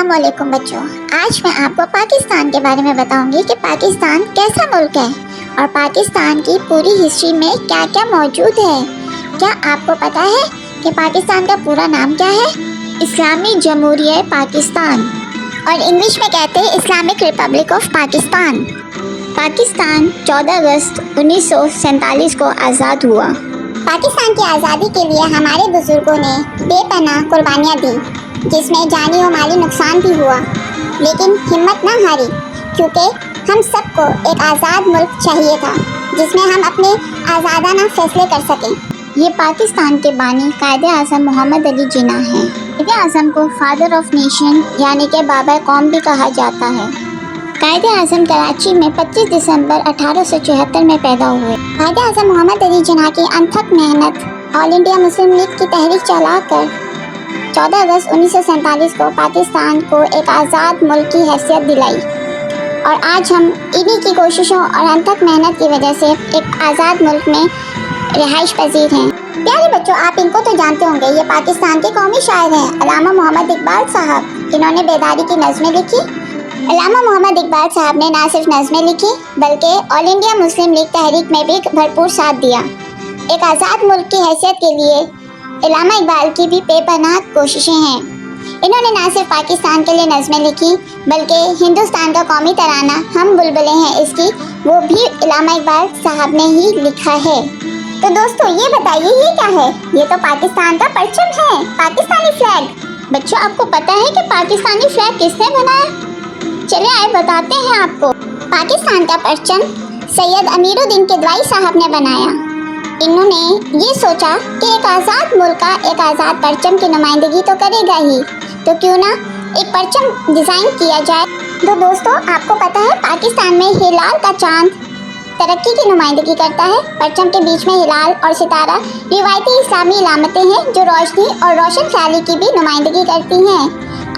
अस्सलाम वालेकुम बच्चों। आज मैं आपको पाकिस्तान के बारे में बताऊंगी कि पाकिस्तान कैसा मुल्क है और पाकिस्तान की पूरी हिस्ट्री में क्या क्या मौजूद है। क्या आपको पता है कि पाकिस्तान का पूरा नाम क्या है? इस्लामी जमहूरियत पाकिस्तान, और इंग्लिश में कहते हैं Islamic Republic of Pakistan. Pakistan 14 अगस्त 1947 को आज़ाद हुआ। पाकिस्तान की आज़ादी के लिए हमारे बुजुर्गों ने बेपनाह कुर्बानियाँ दी, जिसमें जानी और माली नुकसान भी हुआ, लेकिन हिम्मत न हारी, क्योंकि हम सबको एक आज़ाद मुल्क चाहिए था जिसमें हम अपने आज़ादाना फैसले कर सकें। ये पाकिस्तान के बानी कायद-ए-आज़म मोहम्मद अली जिन्ना हैं। कायद-ए-आज़म को फादर ऑफ नेशन यानी कि बाबा कौम भी कहा जाता है। कायद-ए-आज़म कराची में 25 दिसंबर 1874 में पैदा हुए। कायद-ए-आज़म मोहम्मद अली जिन्ना की अनथक मेहनत ऑल इंडिया मुस्लिम लीग की तहरीक चलाकर 14 अगस्त 1947 को पाकिस्तान को एक आज़ाद मुल्क की हैसियत दिलाई, और आज हम इन्हीं की कोशिशों और अनथक मेहनत की वजह से एक आज़ाद मुल्क में रिहाइश पजीर हैं। प्यारे बच्चों, आप इनको तो जानते होंगे, ये पाकिस्तान के कौमी शायर हैं अल्लामा मोहम्मद इकबाल साहब। इन्होंने बेदारी की नज़में लिखी। अल्लामा मोहम्मद इकबाल साहब ने न सिर्फ नज़में लिखी बल्कि ऑल इंडिया मुस्लिम लीग तहरीक में भी भरपूर साथ दिया। एक आज़ाद मुल्क की हैसियत के लिए अल्लामा इकबाल की भी बेपनाह कोशिशें हैं। इन्होंने न सिर्फ पाकिस्तान के लिए नज़में लिखी बल्कि हिंदुस्तान का कौमी तराना हम बुलबुलें हैं इसकी, वो भी अल्लामा इकबाल साहब ने ही लिखा है। तो दोस्तों, ये बताइए ये क्या है? ये तो पाकिस्तान का परचम है, पाकिस्तानी फ्लैग। बच्चों, आपको पता है कि पाकिस्तानी फ्लैग किसने बनाया? चलिए आए बताते हैं आपको। पाकिस्तान का परचम सैयद अमीरुद्दीन किदवाई साहब ने बनाया। इन्होंने ये सोचा कि एक आज़ाद मुल्क का एक आज़ाद परचम की नुमाइंदगी तो करेगा ही, तो क्यों ना एक परचम डिज़ाइन किया जाए। तो दोस्तों, आपको पता है पाकिस्तान में हिलाल का चांद तरक्की की नुमाइंदगी करता है। परचम के बीच में हिलाल और सितारा रिवायती इस्लामी इलामतें हैं जो रोशनी और रोशन ख्याली की भी नुमाइंदगी करती हैं।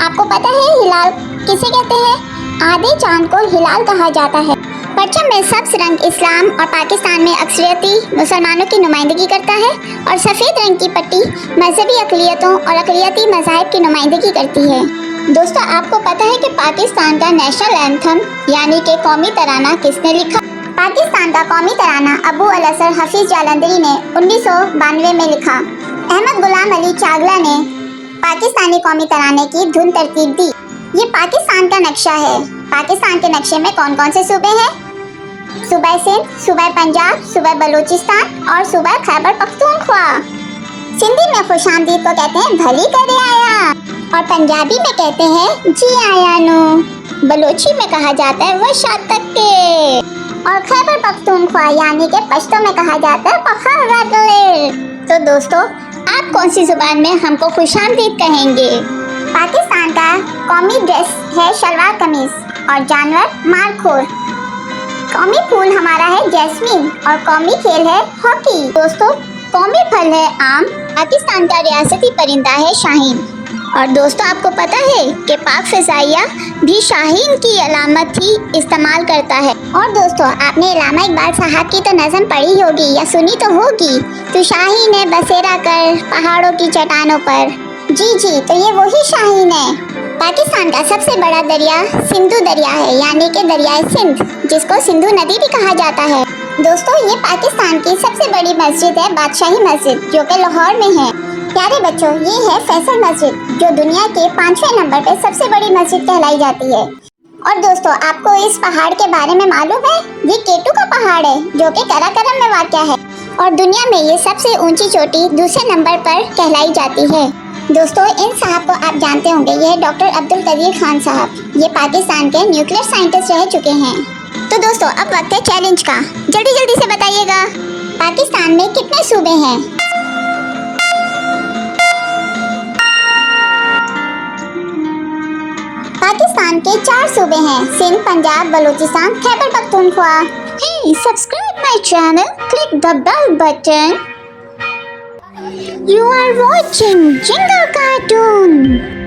आपको पता है हिलाल किसे कहते हैं? आधे चांद को हिलाल कहा जाता है। परचम में सब्ज रंग इस्लाम और पाकिस्तान में अक्सरियती मुसलमानों की नुमाइंदगी करता है, और सफ़ेद रंग की पट्टी मजहबी अक़लियतों और अक़लियती मज़ाहिब की नुमाइंदगी करती है। दोस्तों, आपको पता है कि पाकिस्तान का नेशनल एंथम यानी कि कौमी तराना किसने लिखा? पाकिस्तान का कौमी तराना अबू अल-असर हफीज़ जालंधरी ने 1992 में लिखा। अहमद गुलाम अली चागला ने पाकिस्तानी कौमी तराने की धुन तरतीब दी। ये पाकिस्तान का नक्शा है। पाकिस्तान के नक्शे में कौन कौन से सूबे हैं? सूबा सिंध, सूबा पंजाब, सूबा बलूचिस्तान और सूबा खैबर पख्तूनख्वा। सिंधी में खुशामदीद को कहते हैं भली करे आया, और पंजाबी में कहते हैं जी आया नु। बलोची में कहा जाता है वशातक के, और खैबर पख्तूनख्वा यानी कि पश्तो में कहा जाता है पखार। तो दोस्तों, आप कौन सी जुबान में हमको खुशामदीद कहेंगे? पाकिस्तान का कौमी ड्रेस है शलवार कमीज, और जानवर मारखोर। कौमी फूल हमारा है जैस्मीन, और कौमी खेल है हॉकी। दोस्तों, कौमी फल है आम। पाकिस्तान का रियासती परिंदा है शाहीन। और दोस्तों, आपको पता है कि पाक फ़िज़ाइया भी शाहीन की अलामत ही इस्तेमाल करता है। और दोस्तों, आपने अल्लामा इकबाल साहब की तो नज़म पढ़ी होगी या सुनी तो होगी, तो शाहीन है बसेरा कर पहाड़ों की चट्टानों पर। जी, तो ये वही शाहीन है। पाकिस्तान का सबसे बड़ा दरिया सिंधु दरिया है, यानी कि दरियाए सिंध, जिसको सिंधु नदी भी कहा जाता है। दोस्तों, ये पाकिस्तान की सबसे बड़ी मस्जिद है बादशाही मस्जिद, जो कि लाहौर में है। प्यारे बच्चों, ये है फैसल मस्जिद, जो दुनिया के 5वें नंबर पे सबसे बड़ी मस्जिद कहलाई जाती है। और दोस्तों, आपको इस पहाड़ के बारे में मालूम है? ये केटू का पहाड़ है, जो कि कराकरम में वाक़या है, और दुनिया में ये सबसे ऊंची चोटी दूसरे नंबर पर कहलाई जाती है। दोस्तों, इन साहब को आप जानते होंगे, ये है डॉक्टर अब्दुल कदीर खान साहब। ये पाकिस्तान के न्यूक्लियर साइंटिस्ट रह चुके हैं। तो दोस्तों, अब वक्त है चैलेंज का। जल्दी जल्दी से बताइएगा, पाकिस्तान में कितने सूबे हैं? पाकिस्तान के 4 सूबे हैं, Sindh, Punjab, Balochistan, Khyber Pakhtunkhwa. Hey, subscribe my channel, click the bell button. You are watching Jingle Cartoon.